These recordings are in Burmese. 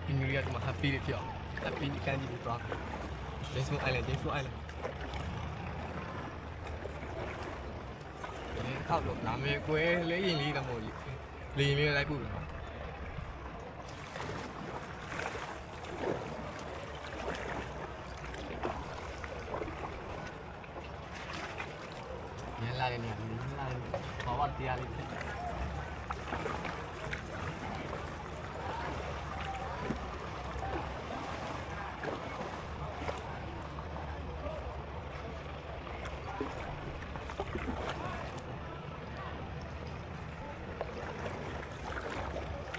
Happy New Year မှာ Happy လေးဖြစ်အောင် Happy ကန်ကြီးသွား James Island ဒီခောက်တော့နာမည်ကွဲလေးရင်လေးတော့မဟုတ်ဘူးလေရင်လေးလိုက်ပို့ပြီနော်ညလာနေနေလာနေဘာဝတရားလေးဖြစ်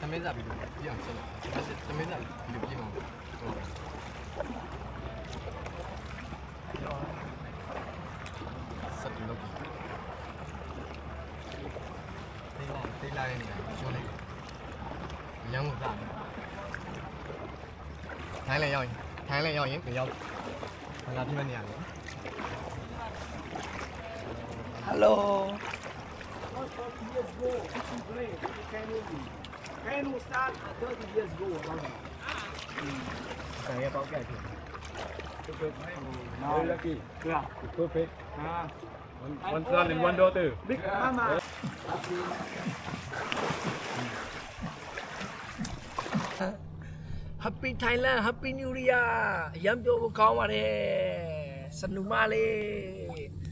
သမင်းစားပြီးတော့ပြအောင်ဆက်လိုက်သမင်းစားပြီးတော့ပြင်အောင်ဆက်ပြီးတော့တေးလာနေတယ်ရှင်းလိုက်ရမ်းလို့စားထိုင်းလည်းရောက်ရင်မရောက်ဘာသာပြမနေရလဲ Hello. Can you start 30 years ago? ဆိုင်ရပေါက်ကြိုက်တယ် Now, lucky. Yeah. Perfect. Ah. One son and one daughter. Big Mama. Happy Thailand, Happy New Year. ရမ်းပြောဖို့ကောင်းပါတယ်စနူမလေး